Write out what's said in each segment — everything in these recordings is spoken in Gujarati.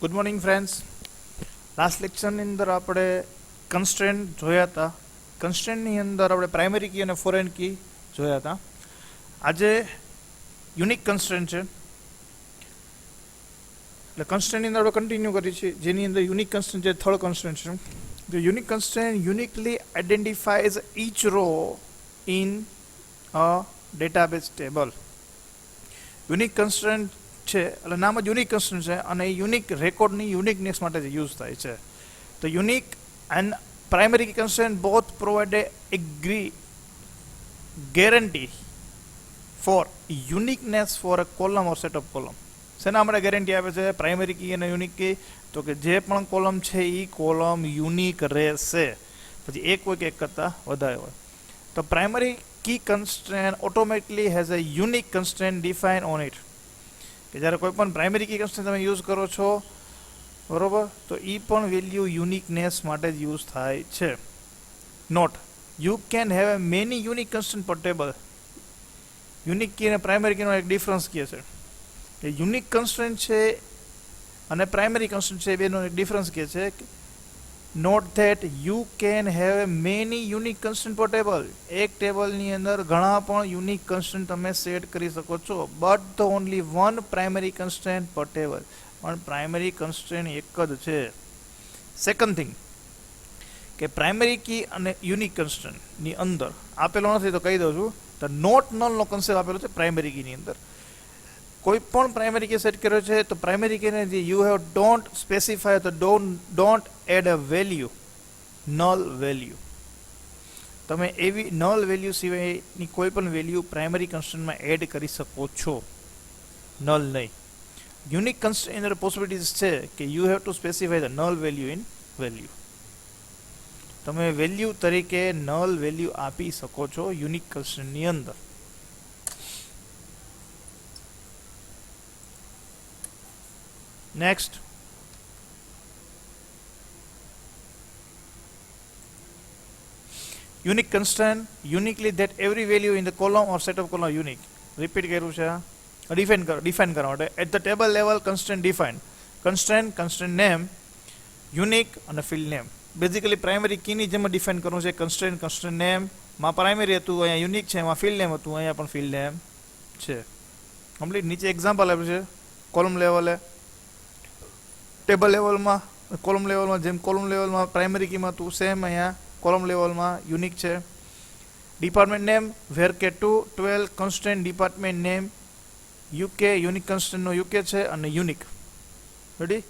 Good morning friends. લાસ્ટ લેક્ચરની અંદર આપણે કન્સ્ટ્રેન્ટ જોયા હતા. કન્સ્ટ્રેન્ટની અંદર આપણે પ્રાઇમરી કી અને ફોરેન કી જોયા હતા. આજે યુનિક કન્સ્ટ્રેન્ટ છે, એટલે કન્સ્ટ્રેન્ટની અંદર આપણે કન્ટિન્યુ કરીએ છીએ. જેની અંદર યુનિક કન્સ્ટ્રેન્ટ છે, થર્ડ કન્સ્ટ્રેન્ટ છે. The unique constraint uniquely identifies each row in a database table. Unique constraint છે એટલે નામ જ યુનિક કન્સ્ટ્રેન્ટ છે અને યુનિક રેકોર્ડની યુનિકનેસ માટે યુઝ થાય છે. તો unique and primary constraint both provide A guarantee for uniqueness for a column or set of column. શેના માટે ગેરંટી આપે છે પ્રાઇમરી કી અને યુનિક કી? તો કે જે પણ કોલમ છે એ કોલમ યુનિક રહેશે, પછી એક હોય કે એક કરતાં વધારે હોય. તો primary key constraint automatically has a unique constraint define on it. કે જ્યારે કોઈ પણ પ્રાઇમરી કી કન્સ્ટ્રેન્ટ તમે યુઝ કરો છો, બરોબર, તો એ પણ વેલ્યુ યુનિકનેસ માટે જ યુઝ થાય છે. Note you can have a many unique constraint per table. Unique key અને પ્રાઇમરી કીનો એક ડિફરન્સ કહે છે. એ યુનિક કન્સ્ટ્રેન્ટ છે અને પ્રાઇમરી કન્સ્ટ્રેન્ટ છે, બેનો એક ડિફરન્સ કહે છે. Note that you can have a many unique constraint per table. એક ટેબલની અંદર ઘણા પણ યુનિક કન્સ્ટ્રેન્ટ તમે સેટ કરી શકો છો, but the only one primary constraint per table. પણ પ્રાઇમરી કન્સ્ટ્રેન્ટ એક જ છે. સેકન્ડ થિંગ કે પ્રાઇમરી કી અને યુનિક કન્સ્ટ્રેન્ટની અંદર આપેલો નથી તો કહી દઉં છું, તો નોટ નલનો કન્સેપ્ટ આપેલો છે પ્રાઇમરી કીની અંદર. કોઈ પણ પ્રાઇમરી કી સેટ કર્યો છે તો પ્રાઇમરી કીને જે યુ હેવ ડોન્ટ સ્પેસિફાય, તો don't add a value, null value. તમે એવી નલ વેલ્યુ સિવાયની કોઈ પણ વેલ્યુ પ્રાઇમરી કન્સ્ટ્રેન્ટમાં એડ કરી શકો છો, નલ નહીં. યુનિક કન્સ્ટ્રેન્ટ અંદર પોસિબિલિટીઝ છે કે you have to specify the null value in value. તમે વેલ્યુ તરીકે નલ વેલ્યુ આપી શકો છો યુનિક કન્સ્ટ્રેન્ટની અંદર. Next, unique constraint uniquely that every value in the column or set of column unique. Repeat કર્યું છે, ડિફાઇન કરવા માટે. At the table level constraint defined. constraint name, unique અને field name. બેઝિકલી પ્રાઇમરી કીની જેમ ડિફાઇન કરવું છે. constraint name માં પ્રાઇમરી હતું, અહીંયા યુનિક છે, એમાં field name હતું, અહીંયા પણ field name છે. કમ્પ્લીટ. નીચે એક્ઝામ્પલ આપ્યું છે કોલમ લેવલે, ટેબલ લેવલમાં, કોલમ લેવલમાં. જેમ કોલમ લેવલમાં પ્રાઇમરી કીમાં હતું, સેમ અહીંયા કોલમ લેવલમાં યુનિક છે. ડિપાર્ટમેન્ટ નેમ વેરકે 12 constraint department name UK, unique કન્સ્ટ્રેન્ટનો યુકે છે અને યુનિક. રેડી?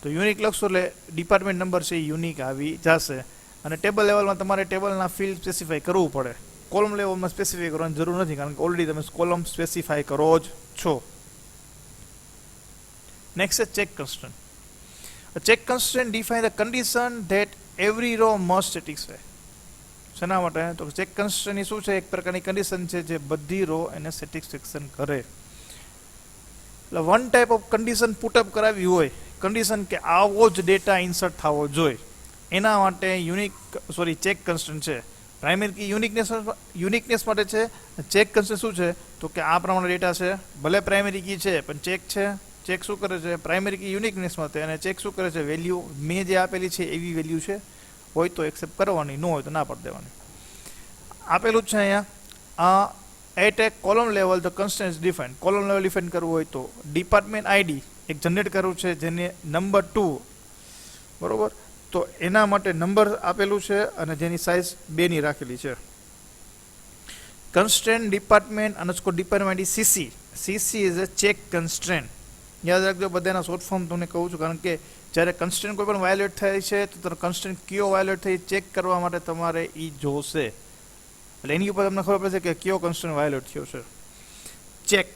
તો યુનિક લખશો એટલે ડિપાર્ટમેન્ટ નંબર છે એ યુનિક આવી જશે. અને ટેબલ લેવલમાં તમારે ટેબલના ફિલ્ડ સ્પેસિફાઈ કરવું પડે. કોલમ લેવલમાં સ્પેસિફાઈ કરવાની જરૂર નથી, કારણ કે ઓલરેડી તમે કોલમ સ્પેસિફાઈ કરો જ છો. નેક્સ્ટ છે check constraint. A check constraint defines the condition that every row must satisfy. શેના માટે? તો ચેક કન્સ્ટ્રેન્ટ શું છે? એક પ્રકારની કન્ડિશન છે જે બધી રો એને સેટિસ્ફેક્શન કરે. એટલે one type of condition put up કરાવી હોય, કન્ડિશન કે આવો જ ડેટા ઇન્સર્ટ થવો જોઈએ, એના માટે ચેક કન્સ્ટ્રેન્ટ છે. પ્રાઇમરી કી યુનિકનેસ માટે છે. ચેક કન્સ્ટ્રેન્ટ શું છે? તો કે આ પ્રમાણે ડેટા છે, ભલે પ્રાઇમરી કી છે પણ ચેક છે. ચેક શું કરે છે? પ્રાઇમરી કી યુનિકનેસ માટે. અને ચેક શું કરે છે? વેલ્યુ મેં જે આપેલી છે એવી વેલ્યુ છે, હોય તો એક્સેપ્ટ કરવાની, ન હોય તો ના પાડી દેવાની. આપેલું જ છે અહીંયા. At a column level the constraint is defined. Column level define કરવું હોય તો ડિપાર્ટમેન્ટ આઈડી એક જનરેટ કરવું છે, જેને નંબર 2, બરોબર, તો એના માટે નંબર આપેલું છે અને જેની સાઇઝ 2ની રાખેલી છે. Constraint department department CC. CC is a check constraint. યાદ રાખજો, બધાના શોર્ટ ફોર્મ તમને કહું છું, કારણ કે જ્યારે કન્સ્ટ્રેન્ટ કોઈ પણ વાયોલેટ થાય છે તો કન્સ્ટ્રેન્ટ કયો વાયોલેટ થઈ ચેક કરવા માટે તમારે એ જોશે. એટલે એની ઉપર તમને ખબર પડશે કે કયો કન્સ્ટ્રેન્ટ વાયોલેટ થયો છે. ચેક.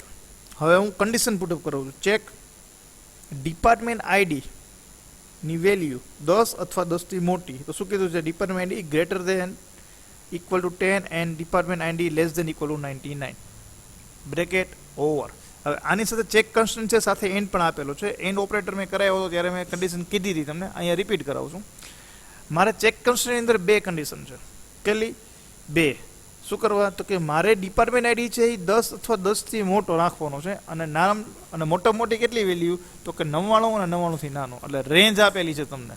હવે હું કન્ડિશન પુટઅપ કરું છું. ચેક ડિપાર્ટમેન્ટ આઈડીની વેલ્યુ 10 અથવા 10થી મોટી. તો શું કીધું છે? Department ID greater than equal to 10 and department ID less than equal to 99. Bracket over. હવે આની સાથે ચેક કન્સ્ટ્રેન્ટ છે, સાથે એન્ડ પણ આપેલો છે. એન્ડ ઓપરેટર મેં કરાવ્યો હતો ત્યારે મેં કન્ડિશન કીધી હતી તમને, અહીંયા રિપીટ કરાવું છું. મારે ચેક કન્સ્ટ્રેન્ટની અંદર 2 કન્ડિશન છે. કેટલી? 2. શું કરવા? તો કે મારે ડિપાર્ટમેન્ટ આઈડી છે એ 10 અથવા 10થી મોટો રાખવાનો છે, અને નામ અને મોટા મોટી કેટલી વેલ્યુ? તો કે 99 અને 99 થી નાનો. એટલે રેન્જ આપેલી છે તમને,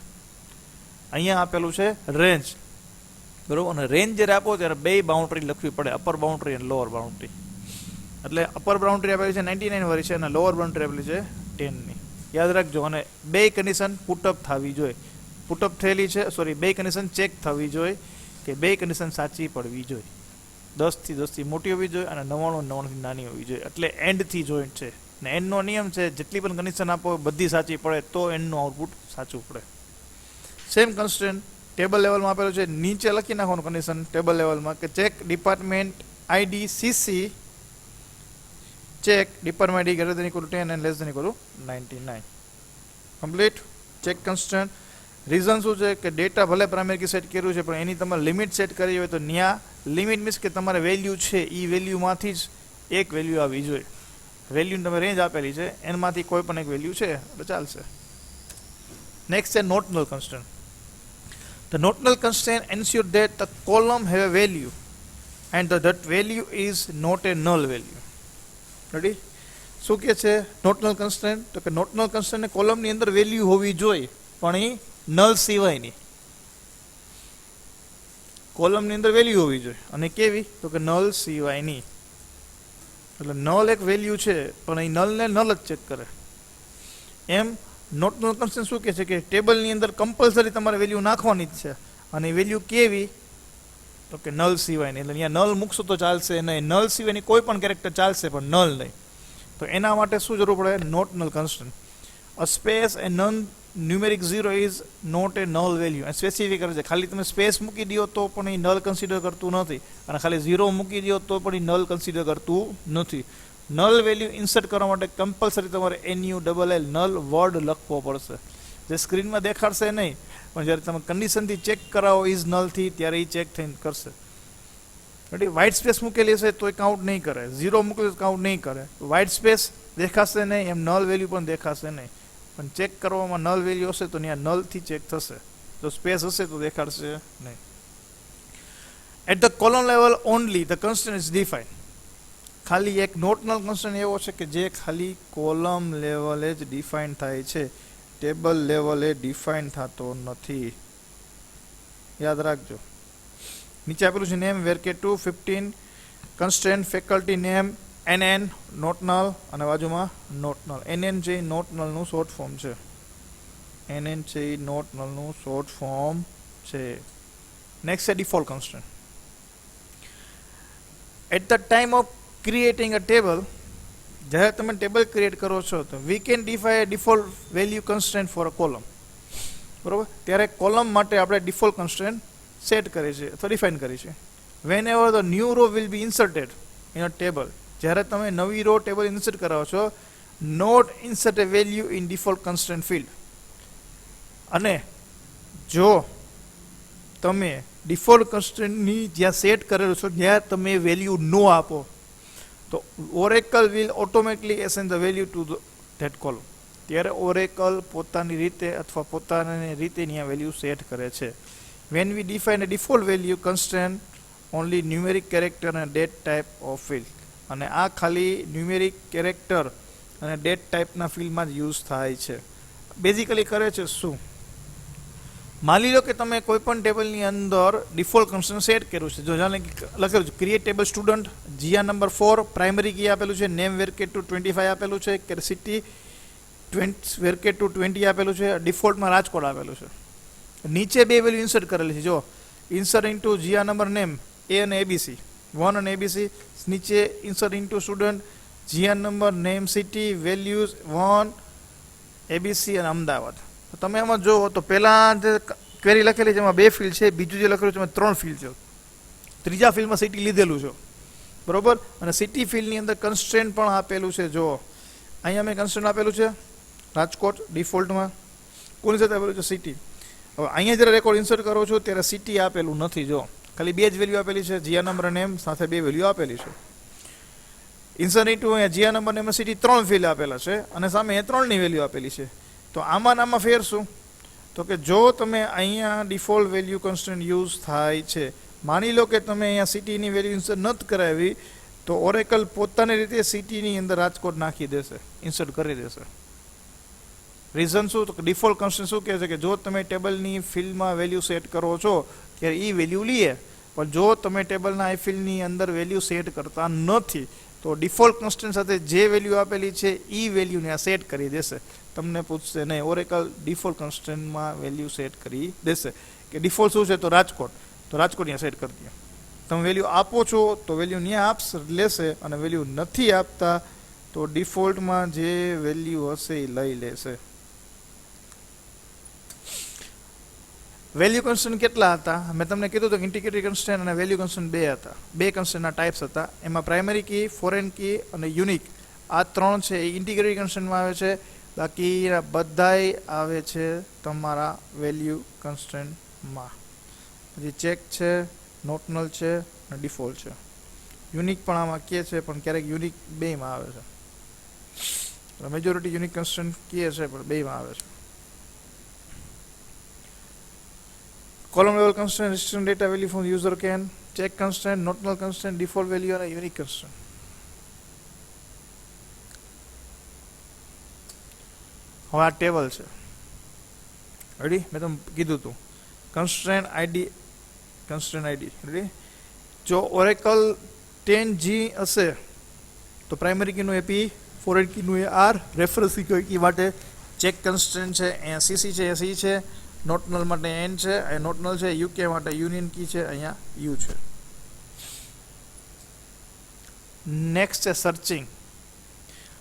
અહીંયા આપેલું છે રેન્જ, બરોબર. અને રેન્જ જ્યારે આપો ત્યારે બે બાઉન્ડ્રી લખવી પડે, અપર બાઉન્ડ્રી અને લોઅર બાઉન્ડ્રી. એટલે અપર બાઉન્ડ્રી આપેલી છે 99 વાળી છે અને લોઅર બાઉન્ડ્રી આપેલી છે 10ની. યાદ રાખજો. અને બે કન્ડિશન પુટઅપ થવી જોઈએ, પુટઅપ થયેલી છે, સોરી, બે કન્ડિશન ચેક થવી જોઈએ કે બે કન્ડિશન સાચી પડવી જોઈએ. 10 થી મોટી હોવી જોઈએ અને 99 થી નાની હોવી જોઈએ. એટલે એન્ડથી જોઈન્ટ છે, ને એન્ડનો નિયમ છે જેટલી પણ કન્ડિશન આપો બધી સાચી પડે તો એન્ડનું આઉટપુટ સાચું પડે. સેમ કન્સ્ટ્રેન્ટ ટેબલ લેવલમાં આપેલું છે, નીચે લખી નાખવાનું કન્ડિશન ટેબલ લેવલમાં કે check department ID CC, check department ID greater than equal to 10 and less than equal to 99. Complete check constraint. Reason શું છે કે ડેટા ભલે પ્રાઇમરી કી સેટ કર્યું છે પણ એની તમારે લિમિટ સેટ કરી હોય તો ન્યા લિમિટ મીન્સ કે તમારે વેલ્યુ છે એ વેલ્યુમાંથી જ એક વેલ્યુ આવવી જોઈએ. વેલ્યુની તમે રેન્જ આપેલી છે એમાંથી કોઈ પણ એક વેલ્યુ છે એટલે ચાલશે. નેક્સ્ટ છે નોટનલ constraint. The notional constraint ensure that the column have a value and that value is not a null value. Ready? શું કહે છે નોટનલ કન્સ્ટ્રેન્ટ? તો કે નોટનલ કન્સ્ટ્રેન્ટ કોલમની અંદર વેલ્યુ હોવી જોઈએ પણ એ નલ સિવાયની. કોલમની અંદર વેલ્યુ હોવી જોઈએ અને કેવી? તો કે નલ સિવાયની. એટલે નલ એક વેલ્યુ છે પણ એ નલને નલ જ ચેક કરે. એમ નોટનલ કન્સ્ટ્રેન્ટ શું કહે છે કે ટેબલની અંદર કમ્પલસરી તમારે વેલ્યુ નાખવાની જ છે, અને વેલ્યુ કેવી? તો કે નલ સિવાયની. એટલે અહીંયા નલ મૂકશો તો ચાલશે નહીં, નલ સિવાયની કોઈ પણ કેરેક્ટર ચાલશે પણ નલ નહીં. તો એના માટે શું જરૂર પડે? Not null constraint. A space a non numeric 0 is not a null value. એ સ્પેસિફિક કરે છે. ખાલી તમે સ્પેસ મૂકી દો તો પણ એ નલ કન્સિડર કરતું નથી, અને ખાલી 0 મૂકી દો તો પણ એ નલ કન્સિડર કરતું નથી. નલ વેલ્યુ ઇન્સર્ટ કરવા માટે કમ્પલસરી તમારે NULL નલ વર્ડ લખવો પડશે, જે સ્ક્રીનમાં દેખાડશે નહીં પણ જ્યારે તમે કન્ડિશનથી ચેક કરાવો ઇઝ નલથી ત્યારે એ ચેક થઈને કરશે. રેડી? વ્હાઇટ સ્પેસ મૂકેલી હશે તો એ કાઉન્ટ નહીં કરે, 0 મૂકેલી તો કાઉન્ટ નહીં કરે. વ્હાઇટ સ્પેસ દેખાશે નહીં, એમ નલ વેલ્યુ પણ દેખાશે નહીં, પણ ચેક કરવામાં નલ વેલ્યુ હશે તો ત્યાં નલથી ચેક થશે, જો સ્પેસ હશે તો દેખાડશે નહીં. At the column level only the constraint is defined. ખાલી એક નોટનલ કન્સ્ટ્રેન્ટ એવો છે કે જે ખાલી કોલમ લેવલે જ ડિફાઇન થાય છે, ટેબલ લેવલે ડિફાઇન થતો નથી. યાદ રાખજો. નીચે આપેલું છે નેમ વેરકે2 15 constraint faculty name NN not null અને બાજુમાં નોટનલ. NN છે એ નોટનલનું શોર્ટ ફોર્મ છે. NN છે એ નોટનલનું શોર્ટ ફોર્મ છે. નેક્સ્ટ છે default constraint. At the time of creating a table, જ્યારે તમે ટેબલ ક્રિએટ કરો છો તો we can define a default value constraint for a column. બરોબર? ત્યારે કોલમ માટે આપણે ડિફોલ્ટ કન્સ્ટ્રેન્ટ સેટ કરી છે અથવા ડિફાઇન કરી છે. Whenever the new row will be inserted in a table, જ્યારે તમે નવી રો ટેબલ ઇન્સર્ટ કરાવો છો, not insert a value in default constraint field. અને જો તમે ડિફોલ્ટ કન્સ્ટ્રેન્ટની જ્યાં સેટ કરેલું છો ત્યાં તમે વેલ્યુ નો આપો તો Oracle will automatically assign the value two that column. ત્યારે ઓરેકલ પોતાની રીતે અથવા પોતાની રીતે ત્યાં વેલ્યુ સેટ કરે છે. When V define a default value constraint only numeric character અને ડેટ ટાઈપ ઓફ ફિલ્ડ. અને આ ખાલી ન્યુમેરિક કેરેક્ટર અને ડેટ ટાઈપના ફિલ્ડમાં જ યુઝ થાય છે. બેઝિકલી કરે છે શું? માની લો કે તમે કોઈ પણ ટેબલની અંદર ડિફોલ્ટ કન્સ્ટ્રેન્ટ સેટ કર્યું છે. જો જાણે લખેલું છે create table student, GR number 4, primary key આપેલું છે, નેમ વેરકે2 25 આપેલું છે, કે સિટી વેરકે2 20 આપેલું છે, ડિફોલ્ટમાં રાજકોટ આપેલું છે. નીચે બે વેલ્યુ ઇન્સર્ટ કરેલી છે. જો insert into GR number name A અને ABC 1 અને ABC, નીચે insert into student GR number name city values 1 ABC અને અમદાવાદ. તમે એમાં જુઓ તો પહેલાં જે ક્વેરી લખેલી છે એમાં 2 ફિલ્ડ છે, બીજું જે લખેલું છે એમાં 3 ફિલ્ડ છે, ત્રીજા ફિલ્ડમાં સિટી લીધેલું છે. બરોબર? અને સિટી ફિલ્ડની અંદર કન્સ્ટ્રેન્ટ પણ આપેલું છે. જો અહીંયા મેં કન્સ્ટ્રેન્ટ આપેલું છે રાજકોટ ડિફોલ્ટમાં, કોની સાથે આપેલું છે? સિટી. હવે અહીંયા જ્યારે રેકોર્ડ ઇન્સર્ટ કરો છો ત્યારે સિટી આપેલું નથી. જો ખાલી 2 જ વેલ્યુ આપેલી છે, GR નંબર નેમ સાથે 2 વેલ્યુ આપેલી છે. ઇન્સર્ટ ઇન્ટુ અહીંયા GR number name city 3 field આપેલા છે અને સામે 3ની વેલ્યુ આપેલી છે. તો આમાં ફેર શું? તો કે જો તમે અહીંયા ડિફોલ્ટ વેલ્યુ કન્સ્ટ્રેન્ટ યુઝ થાય છે માની લો કે તમે અહીંયા સિટીની વેલ્યુ ઇન્સર્ટ નથી કરાવી તો ઓરેકલ પોતાની રીતે સિટીની અંદર રાજકોટ નાખી દેશે, ઇન્સર્ટ કરી દેશે. રીઝન શું? તો ડિફોલ્ટ કન્સ્ટ્રેન્ટ શું કહે છે કે જો તમે ટેબલની ફિલ્ડમાં વેલ્યુ સેટ કરો છો ત્યારે એ વેલ્યુ લઈએ, પણ જો તમે ટેબલના આઈ ફિલ્ડની અંદર વેલ્યુ સેટ કરતા નથી તો ડિફોલ્ટ કન્સ્ટ્રેન્ટ સાથે જે વેલ્યુ આપેલી છે એ વેલ્યુને આ સેટ કરી દેશે. તમને પૂછશે નહીં, ઓરેકલ ડિફોલ્ટ કન્સ્ટ્રેન્ટમાં વેલ્યુ સેટ કરી દેશે કે ડિફોલ્ટ શું છે તો રાજકોટ, તો રાજકોટ ત્યાં સેટ કરી દે. તમે વેલ્યુ આપો છો તો વેલ્યુ ત્યાં આપશે લેશે, અને વેલ્યુ નથી આપતા તો ડિફોલ્ટમાં જે વેલ્યુ હશે એ લઈ લેશે. વેલ્યુ કન્સ્ટન્ટ કેટલા હતા? મેં તમને કીધું હતું કે ઇન્ટિગ્રેટેડ કન્સ્ટન્ટ અને વેલ્યુ કન્સ્ટન્ટ બે હતા. બે કન્સ્ટન્ટના ટાઈપ્સ હતા. એમાં પ્રાઇમરી કી, ફોરેન કી અને યુનિક, આ ત્રણ છે એ ઇન્ટિગ્રેટેડ કન્સ્ટન્ટમાં આવે છે. બાકી બધાય આવે છે તમારા વેલ્યુ કન્સ્ટન્ટમાં. પછી ચેક છે, નોટનલ છે અને ડિફોલ્ટ છે. યુનિક પણ આમાં કહે છે, પણ ક્યારેક યુનિક બેમાં આવે છે. મેજોરિટી યુનિક કન્સ્ટન્ટ કહે છે પણ બેમાં આવે છે. Column level constraint, restriction data value from user can, check constraint, notional constraint, default value અને unique constraint. હવે આ ટેબલ છે, રેડી? મેં તમને કીધું હતું constraint ID, રેડી? જો ઓરેકલ 10G હશે તો પ્રાઇમરી કીનું એ P, ફોરેન કીનું એ R, રેફરન્સ કી માટે ચેક કન્સ્ટ્રેન્ટ છે અહીંયા CC છે, અહીંયા C છે, નોટનલ માટે N છે, અહીંયા નોટનલ છે, UK માટે યુનિયન કી છે, અહીંયા U છે. નેક્સ્ટ છે સર્ચિંગ.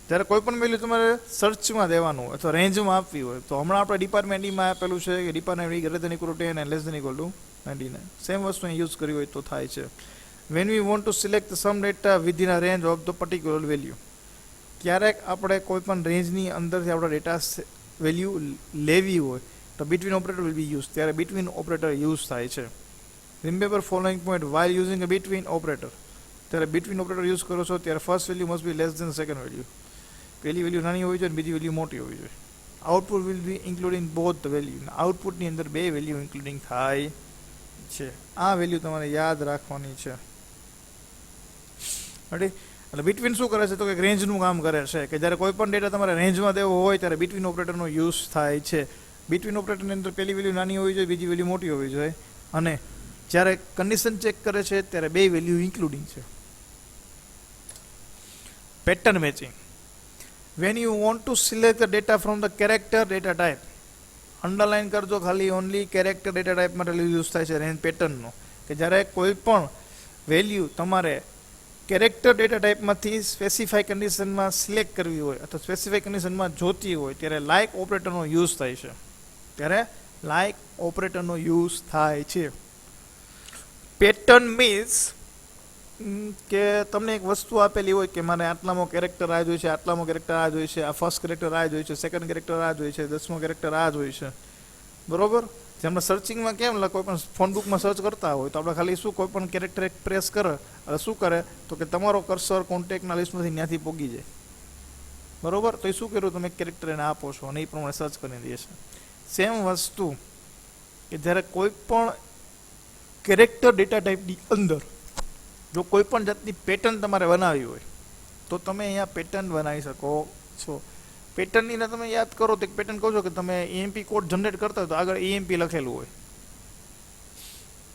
જ્યારે કોઈ પણ વેલ્યુ તમારે સર્ચમાં દેવાનું હોય અથવા રેન્જમાં આપવી હોય તો હમણાં આપણે ડિપાર્ટમેન્ટ ઈમાં આપેલું છે કે ડિપાર્ટમેન્ટ ઈ greater than equal to 10 and less than equal to 99. Same વસ્તુ અહીં યુઝ કરી હોય તો થાય છે. When we want to select some data within a range of the particular value, ક્યારેક આપણે કોઈ પણ રેન્જની અંદરથી આપણા ડેટા વેલ્યુ લેવી હોય તો between operator will be used. ત્યારે between operator યુઝ થાય છે. Remember following point while using a between operator. ત્યારે between operator યુઝ કરો છો ત્યારે first value must be less than second value. પહેલી વેલ્યુ નાની હોવી જોઈએ અને બીજી વેલ્યુ મોટી હોવી જોઈએ. Output will be including both the value. આઉટપુટની અંદર બે વેલ્યુ ઇન્ક્લુડિંગ થાય છે. આ વેલ્યુ તમારે યાદ રાખવાની છે. રેડી? એટલે between શું કરે છે તો કે રેન્જનું કામ કરે છે કે જ્યારે કોઈ પણ ડેટા તમારે રેન્જમાં દેવો હોય ત્યારે between operatorનો યુઝ થાય છે. between ઓપરેટરની અંદર પહેલી વેલ્યુ નાની હોવી જોઈએ, બીજી વેલ્યુ મોટી હોવી જોઈએ, અને જ્યારે કન્ડિશન ચેક કરે છે ત્યારે બે વેલ્યુ ઇન્ક્લુડિંગ છે. Pattern matching. When you want to select the data from the character data type, underline કરજો ખાલી, ઓનલી કેરેક્ટર ડેટા ટાઈપ માટે યુઝ થાય છે રેન્જ પેટર્નનો, કે જ્યારે કોઈ પણ વેલ્યુ તમારે કેરેક્ટર ડેટા ટાઈપમાંથી સ્પેસિફાઈ કન્ડિશનમાં સિલેક્ટ કરવી હોય અથવા સ્પેસિફાઈ કન્ડિશનમાં જોતી હોય ત્યારે લાઇક ઓપરેટરનો યુઝ થાય છે. ત્યારે લાઇક ઓપરેટરનો યુઝ થાય છે. પેટર્ન મીન્સ કે તમને એક વસ્તુ આપેલી હોય કે મારે આટલામાં કેરેક્ટર આ જોઈએ છે, આટલામાં કેરેક્ટર આ જોઈએ છે, આ ફર્સ્ટ કેરેક્ટર આ જોઈએ છે, સેકન્ડ કેરેક્ટર આ જોઈએ છે, 10મો કેરેક્ટર આ જોઈએ છે, બરોબર? જેમ સર્ચિંગમાં કેમ કોઈ પણ ફોન બુકમાં સર્ચ કરતા હોય તો આપણે ખાલી શું કોઈ પણ કેરેક્ટર એક પ્રેસ કરે એટલે શું કરે તો કે તમારો કર્સર કોન્ટેક્ટના લિસ્ટમાંથી ત્યાંથી પોગી જાય, બરોબર? તો એ શું કર્યું, તમે કેરેક્ટર એને આપો છો અને એ પ્રમાણે સર્ચ કરી દે છે. સેમ વસ્તુ કે જ્યારે કોઈ પણ કેરેક્ટર ડેટા ટાઈપની અંદર જો કોઈ પણ જાતની પેટર્ન તમારે બનાવવી હોય તો તમે અહીંયા પેટર્ન બનાવી શકો છો. પેટર્નની અંદર તમે યાદ કરો તો એક પેટર્ન કહો છો કે તમે EMP કોડ જનરેટ કરતા હોય તો આગળ EMP લખેલું હોય,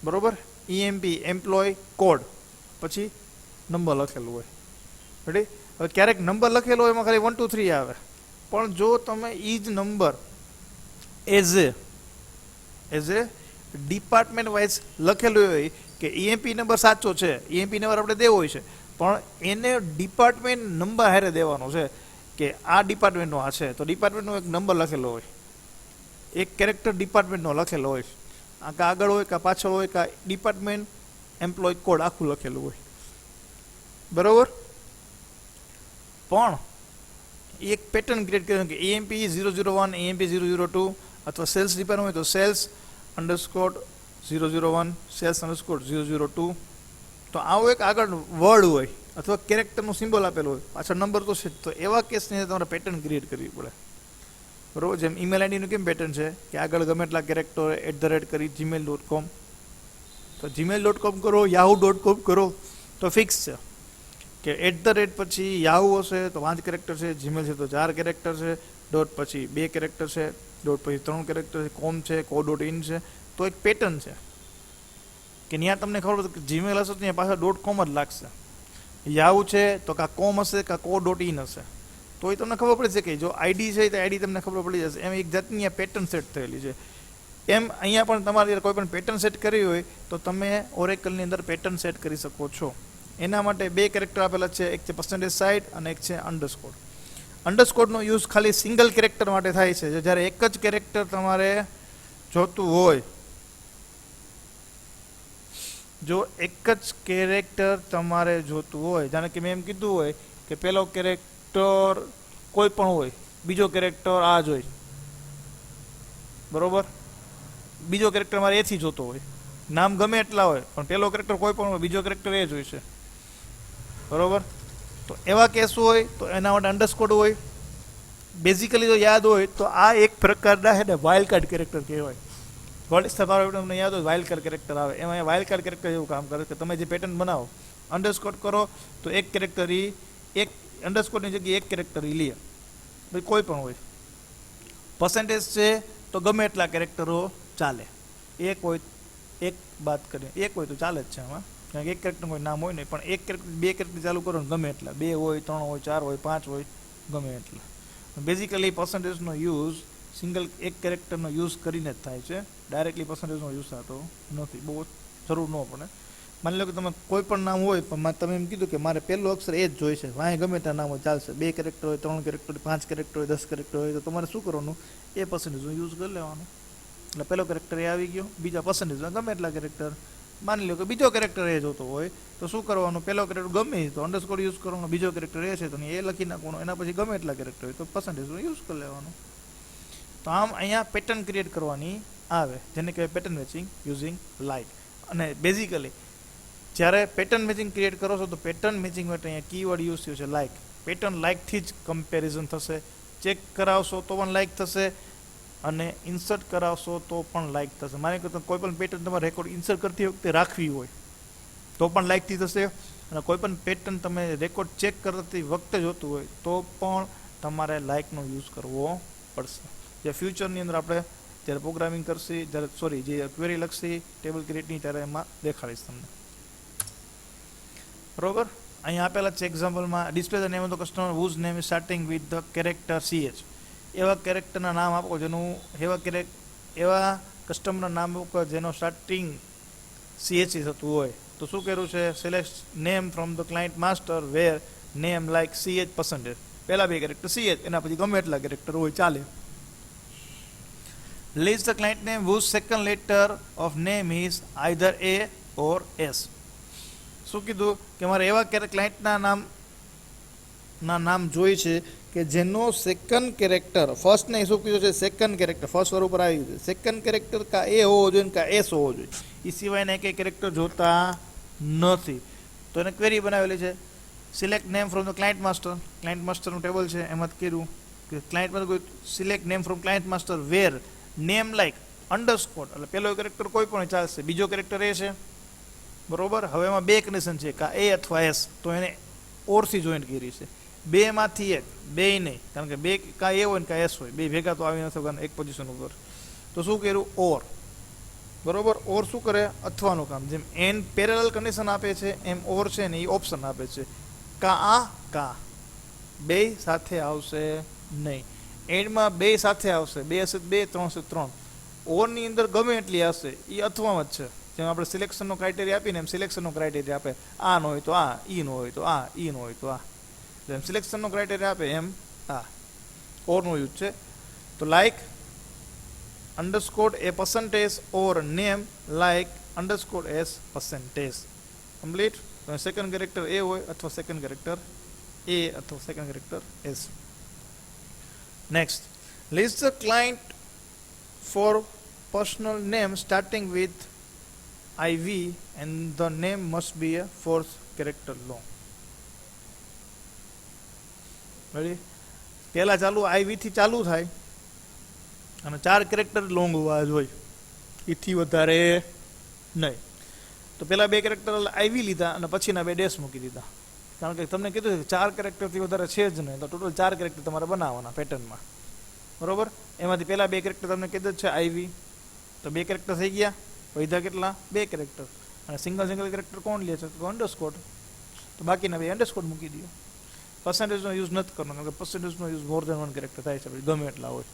બરોબર? EMP એમ્પ્લોય કોડ પછી નંબર લખેલું હોય, રેડી? હવે ક્યારેક નંબર લખેલો હોય એમાં ખાલી 1 2 3 આવે, પણ જો તમે એ જ number as a department wise લખેલું હોય કે EMP નંબર સાચો છે, EMP નંબર આપણે દેવો હોય છે, પણ એને ડિપાર્ટમેન્ટ નંબર હારે દેવાનો છે કે આ ડિપાર્ટમેન્ટનો આ છે, તો ડિપાર્ટમેન્ટનો એક નંબર લખેલો હોય, એક કેરેક્ટર ડિપાર્ટમેન્ટનો લખેલો હોય, આ કે આગળ હોય કે પાછળ હોય કે ડિપાર્ટમેન્ટ એમ્પ્લોય કોડ આખું લખેલું હોય, બરોબર? પણ એક પેટર્ન ક્રિએટ કર્યું કે EMP 001, EMP 002 અથવા સેલ્સ ડિપાર્ટમેન્ટ હોય તો સેલ્સ અંડરસ્કોર 001, સેલ્સ અંડરસ્કોર 002. તો આવો એક આગળ વર્ડ હોય અથવા કેરેક્ટરનું સિમ્બોલ આપેલું હોય, પાછળ નંબર તો છે, તો એવા કેસની અંદર તમારે પેટર્ન ક્રિએટ કરવી પડે, બરોબર? જેમ ઈમેલ આઈડીનું કેમ પેટર્ન છે કે આગળ ગમે એટલા કેરેક્ટર @ કરી gmail.com, તો gmail.com કરો, yahoo.com કરો તો ફિક્સ છે કે @ પછી યાહુ હશે તો 5 કેરેક્ટર છે, જીમેલ છે તો 4 કેરેક્ટર છે, ડોટ પછી 2 કેરેક્ટર છે, ડોટ પછી 3 કેરેક્ટર છે, કોમ છે, co.in છે. તો એક પેટર્ન છે કે ત્યાં તમને ખબર પડે કે જીમેલ હશે તો ત્યાં પાછા .com જ લાગશે. યાહુ છે તો કાં કોમ હશે કાં co.in હશે. તો એ તમને ખબર પડશે કે જો આઈડી છે તો આઈડી તમને ખબર પડી જશે. એમ એક જાતની પેટર્ન સેટ થયેલી છે. એમ અહીંયા પણ તમારે કોઈ પણ પેટર્ન સેટ કરવી હોય તો તમે ઓરેકલની અંદર પેટર્ન સેટ કરી શકો છો. એના માટે 2 કેરેક્ટર આપેલા છે, એક છે %, અને એક છે અંડરસ્કોર. અંડરસ્કોરનો યુઝ ખાલી સિંગલ કેરેક્ટર માટે થાય છે. જ્યારે એક જ કેરેક્ટર તમારે જોતું હોય, જો એક જ કેરેક્ટર તમારે જોતું હોય, જાણે કે મેં એમ કીધું હોય કે પહેલો કેરેક્ટર કોઈ પણ હોય, બીજો કેરેક્ટર આ જ હોય, બરોબર, બીજો કેરેક્ટર મારે એથી જોતો હોય, નામ ગમે એટલા હોય પણ પહેલો કેરેક્ટર કોઈ પણ હોય, બીજો કેરેક્ટર એ જ હોય છે, બરોબર. તો એવા કેસ હોય તો એના માટે અંડરસ્કોર હોય. બેઝિકલી જો યાદ હોય તો આ એક પ્રકારના છે ને વાઇલ્ડ કાર્ડ કેરેક્ટર કહેવાય. તમને યાદ હોય વાઇલ્ડ કાર્ડ કેરેક્ટર આવે, એમાં વાઇલ્ડ કાર્ડ કેરેક્ટર એવું કામ કરે કે તમે જે પેટર્ન બનાવો અંડરસ્કોર કરો તો એક કેરેક્ટર એક અંડરસ્કોરની જગ્યાએ એક કેરેક્ટર લે, ભાઈ કોઈ પણ હોય. % છે તો ગમે એટલા કેરેક્ટરો ચાલે, એક હોય એક બાદ કરીને એક હોય તો ચાલે જ છે આમાં, કારણ કે એક કેરેક્ટર કોઈ નામ હોય નહીં, પણ એક કેરેક્ટર 2 કેરેક્ટર ચાલુ કરો ને ગમે એટલા, 2 હોય 3 હોય 4 હોય 5 હોય ગમે એટલા. બેઝિકલી %નો યુઝ સિંગલ એક કેરેક્ટરનો યુઝ કરીને જ થાય છે, ડાયરેક્ટલી %નો યુઝ થતો નથી, બહુ જરૂર ન પડે. માની લો કે તમે કોઈ પણ નામ હોય પણ તમે એમ કીધું કે મારે પહેલું અક્ષર એ જ જોઈ છે, વાંહે ગમે ત્યાં નામ હોય ચાલશે, 2 કેરેક્ટર હોય 3 કેરેક્ટર હોય 5 કેરેક્ટર હોય 10 કેરેક્ટર હોય, તો તમારે શું કરવાનું, એ %નો યુઝ કરી લેવાનો. એટલે પહેલો કેરેક્ટર એ આવી ગયો, બીજા %માં ગમે એટલા કેરેક્ટર. માની લો કે બીજો કેરેક્ટર એ જોતો હોય તો શું કરવાનું, પહેલો કેરેક્ટર ગમે તો અંડરસ્કોર યુઝ કરવાનો, બીજો કેરેક્ટર એ છે તો એ લખી નાખવાનું, એના પછી ગમે એટલા કેરેક્ટર હોય તો %નો યુઝ કરી લેવાનો. તો આમ અહીંયા પેટર્ન ક્રિએટ કરવાની આવે, જેને કહેવાય પેટર્ન મેચિંગ યુઝિંગ લાઇક. અને બેઝિકલી જ્યારે પેટર્ન મેચિંગ ક્રિએટ કરો છો તો પેટર્ન મેચિંગ માટે અહીંયા કીવર્ડ યુઝ થયું છે લાઇક. પેટર્ન લાઇકથી જ કમ્પેરિઝન થશે, ચેક કરાવશો તો પણ લાઇક થશે, અને ઇન્સર્ટ કરાવશો તો પણ લાઇક થશે. માની કે કોઈ પણ પેટર્ન તમારે રેકોર્ડ ઇન્સર્ટ કરતી વખતે રાખવી હોય તો પણ લાઇકથી થશે, અને કોઈ પણ પેટર્ન તમે રેકોર્ડ ચેક કરતી વખતે જોતું હોય તો પણ તમારે લાઇકનો યુઝ કરવો પડશે. જે ફ્યુચરની અંદર આપણે જ્યારે પ્રોગ્રામિંગ કરશી, જ્યારે જે ક્વેરી લખશી ટેબલ ક્રિએટની, ત્યારે એમાં દેખાડીશ તમને, બરોબર. અહીંયા આપેલા છે એક્ઝામ્પલમાં display the name of the customer whose name is starting with the character CH. એવા કેરેક્ટરના નામ આપો જેનું એવા કસ્ટમરના નામ આપો જેનો સ્ટાર્ટિંગ CH થતું હોય. તો શું કર્યું છે, select name from the client master where name like CH%. પહેલા 2 કેરેક્ટર CH, એના પછી ગમે એટલા કેરેક્ટર હોય ચાલે. List the client name whose second letter of name is either A or S. શું કીધું કે મારે એવા ક્લાયન્ટના નામ જોઈ છે કે જેનો સેકન્ડ કેરેક્ટર, ફર્સ્ટ ને શું કીધું છે સેકન્ડ કેરેક્ટર, ફર્સ્ટ વર ઉપર આવી ગયું, સેકન્ડ કેરેક્ટર કા એ હોવો જોઈએ કા એસ હોવો જોઈએ, એ સિવાયના એક કેરેક્ટર જોતા નથી. તો એને ક્વેરી બનાવેલી છે, select name from the client master. Client માસ્ટરનું ટેબલ છે, એમાં કર્યું કે ક્લાયન્ટ માસ્ટર કોઈ select name from client master where name like underscore, એટલે પહેલો કેરેક્ટર કોઈ પણ ચાલશે, બીજો કેરેક્ટર એ છે, બરોબર. હવે એમાં 2 કન્ડિશન છે, કા એ અથવા એસ, તો એને ઓરથી જોઈન્ટ કરી છે. 2 માંથી એક, 2 નહીં, કારણ કે 2 કા એ હોય ને કા એસ હોય, 2 ભેગા તો આવી નથી કારણ એક પોઝિશન ઉપર. તો શું કર્યું, ઓર, બરોબર. ઓર શું કરે, અથવાનું કામ. જેમ એન પેરેલલ કન્ડિશન આપે છે એમ ઓર છે ને એ ઓપ્શન આપે છે, કા 2 સાથે આવશે નહીં, એન્ડમાં 2 સાથે આવશે, 2 હશે 2, 3 હશે 3. ઓરની અંદર ગમે એટલી હશે એ અથવામાં જ છે. જેમ આપણે સિલેક્શનનો ક્રાઇટેરિયા આપીને એમ સિલેક્શનનો ક્રાઇટેરિયા આપે, આ નો હોય તો આ, ઈ નો હોય તો આ, ઈ નો હોય તો આ. જેમ સિલેક્શનનો ક્રાઇટેરિયા આપે એમ આ ઓરનો યુઝ છે. તો like underscore A % or name like underscore S %. Complete. Second character A હોય અથવા સેકન્ડ કેરેક્ટર એ અથવા second character S. Next, list the client for personal name starting with IV and the name must be a 4th character long. Ready? પહેલા ચાલુ IV થી ચાલુ થાય અને 4 કેરેક્ટર લોંગ હોવા જોઈએ, એથી વધારે નહીં. તો પહેલાં 2 કેરેક્ટર આવી લીધા અને પછીના 2 ડેશ મૂકી દીધા, કારણ કે તમને કીધું કે 4 કેરેક્ટરથી વધારે છે જ નહીં, તો ટોટલ 4 કેરેક્ટર તમારે બનાવવાના પેટર્નમાં, બરોબર. એમાંથી પહેલાં 2 કેરેક્ટર તમને કીધું જ છે આવી, તો 2 કેરેક્ટર થઈ ગયા, વધ્યા કેટલા 2 કેરેક્ટર, અને સિંગલ કેરેક્ટર કોણ લે છે તો અંડરસ્કોર, તો બાકીના 2 અંડરસ્કોર મૂકી દો. પર્સન્ટેજનો યુઝ નથી કરવાનો, કારણ કે પર્સન્ટેજનો યુઝ મોર દેન 1 કેરેક્ટર થાય છે, ગમે એટલા હોય,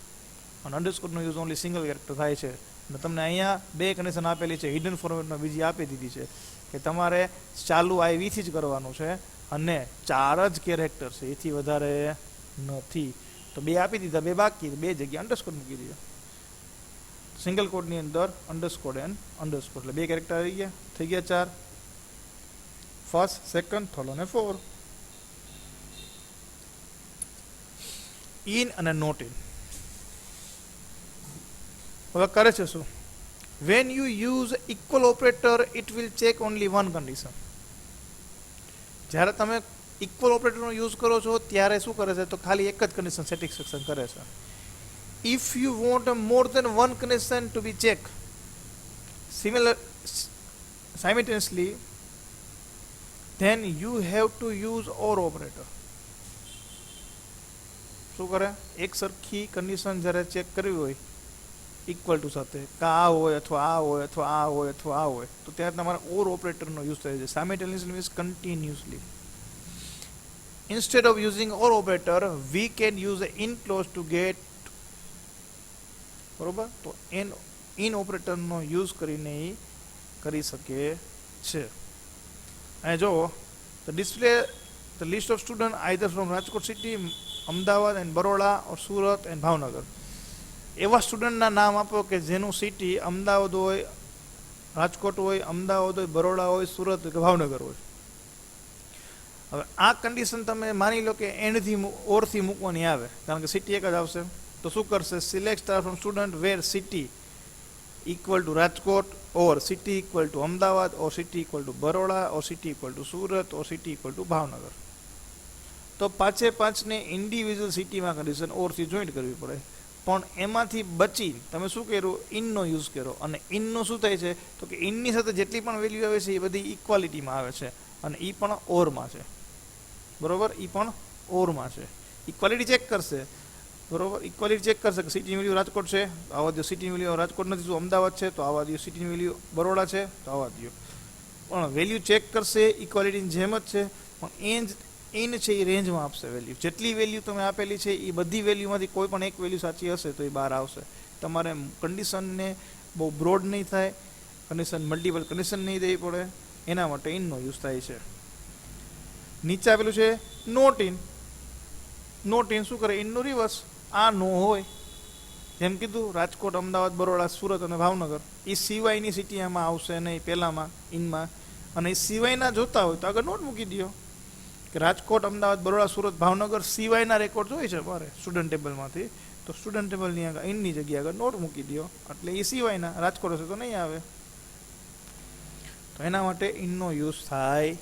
અને અંડરસ્કોરનો યુઝ ઓનલી સિંગલ કેરેક્ટર થાય છે. અને તમને અહીંયા 2 કન્ડિશન આપેલી છે, હિડન ફોર્મેટમાં બીજી આપી દીધી છે કે તમારે ચાલુ આઈવીથી જ કરવાનું છે, અને 4 જ કેરેક્ટર છે, એથી વધારે નથી. તો 2 આપી દીધા, 2 બાકી, 2 જગ્યા અંડરસ્કોર મૂકી દીધો. સિંગલ કોડની અંદર અંડરસ્કોર એન્ડ અંડરસ્કોર, એટલે 2 કેરેક્ટર આવી ગયા, થઈ ગયા 4, ફર્સ્ટ, સેકન્ડ, થર્ડ અને 4. ઇન અને નોટ ઇન. હવે કરે છે શું? When you use equal operator it will check only one condition. જ્યારે તમે ઇક્વલ ઓપરેટરનો યુઝ કરો છો ત્યારે શું કરે છે, તો ખાલી એક જ કન્ડિશન સેટિસ્ફેક્શન કરે છે. If you want more than one condition to be check simultaneously, then you have to use OR operator. શું કરે? એક સરખી કન્ડિશન જ્યારે ચેક કરવી હોય ઇક્વલ ટુ સાથે, કા આ હોય અથવા આ હોય અથવા આ હોય અથવા આ હોય, તો ત્યારે તમારે OR ઓપરેટરનો યુઝ થાય છે. Simultaneously means continuously. Instead of using OR operator, we can use the in clause to get, બરોબર. તો in ઓપરેટરનો યુઝ કરીને કરી શકે છે. અહીં જો the display the list of students either from Rajkot city, Ahmedabad and Baroda, or Surat and Bhavnagar. એવા સ્ટુડન્ટના નામ આપો કે જેનું સિટી અમદાવાદ હોય, રાજકોટ હોય, અમદાવાદ હોય, બરોડા હોય, સુરત હોય કે ભાવનગર હોય. હવે આ કન્ડિશન તમે માની લો કે એન્ડથી ઓરથી મૂકવાની આવે, કારણ કે સિટી એક જ આવશે, તો શું કરશે? Select star from student where city equal to Rajkot, or city equal to Ahmedabad, or city equal to Baroda, or city equal to Surat, or city equal to Bhavnagar. તો 5 ઇન્ડિવિજ્યુઅલ સિટીમાં કન્ડિશન ઓરથી જોઈન્ટ કરવી પડે, પણ એમાંથી બચી તમે શું કર્યું? ઇનનો યુઝ કર્યો. અને ઇનનો શું થાય છે, તો કે ઇનની સાથે જેટલી પણ વેલ્યુ આવે છે એ બધી ઇક્વાલિટીમાં આવે છે, અને એ પણ ઓરમાં છે, બરોબર. એ પણ ઓરમાં છે. ઇક્વાલિટી ચેક કરશે, બરોબર. ઇક્વાલિટી ચેક કરશે કે સિટીની વેલ્યુ રાજકોટ છે તો આવવા દો, સિટીની વેલ્યુ રાજકોટ નથી, શું અમદાવાદ છે તો આવવા દો, સિટીની વેલ્યુ બરોડા છે તો આવવા દો. પણ વેલ્યુ ચેક કરશે ઇક્વાલિટીની જેમ જ છે, પણ ઇન છે એ રેન્જમાં આપશે વેલ્યુ. જેટલી વેલ્યુ તમે આપેલી છે એ બધી વેલ્યુમાંથી કોઈ પણ એક વેલ્યુ સાચી હશે તો એ બહાર આવશે. તમારે કન્ડિશનને બહુ બ્રોડ નહીં થાય, કન્ડિશન મલ્ટિપલ કન્ડિશન નહીં દેવી પડે, એના માટે ઇનનો યુઝ થાય છે. નીચે આપેલું છે નોટ ઇન. નોટ ઇન શું કરે? ઇનનું રિવર્સ. આ નો હોય, જેમ કીધું રાજકોટ, અમદાવાદ, બરોડા, સુરત અને ભાવનગર, એ સિવાયની સિટી આમાં આવશે નહીં પહેલામાં ઇનમાં, અને એ સિવાયના જોતા હોય તો આગળ નોટ મૂકી દો કે રાજકોટ, અમદાવાદ, બરોડા, સુરત, ભાવનગર સિવાયના રેકોર્ડ જોઈએ છે મારે સ્ટુડન્ટ ટેબલમાંથી, તો સ્ટુડન્ટ ટેબલની આગળ ઇનની જગ્યાએ આગળ નોટ મૂકી દો, એટલે એ સિવાયના. રાજકોટ હશે તો નહીં આવે, તો એના માટે ઇનનો યુઝ થાય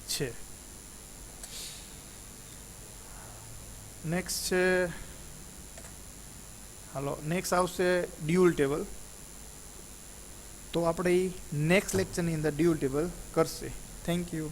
છે. નેક્સ્ટ છે, હાલો નેક્સ્ટ આવશે ડ્યુઅલ ટેબલ. તો આપણે નેક્સ્ટ લેક્ચરની અંદર ડ્યુઅલ ટેબલ કરશે. Thank you.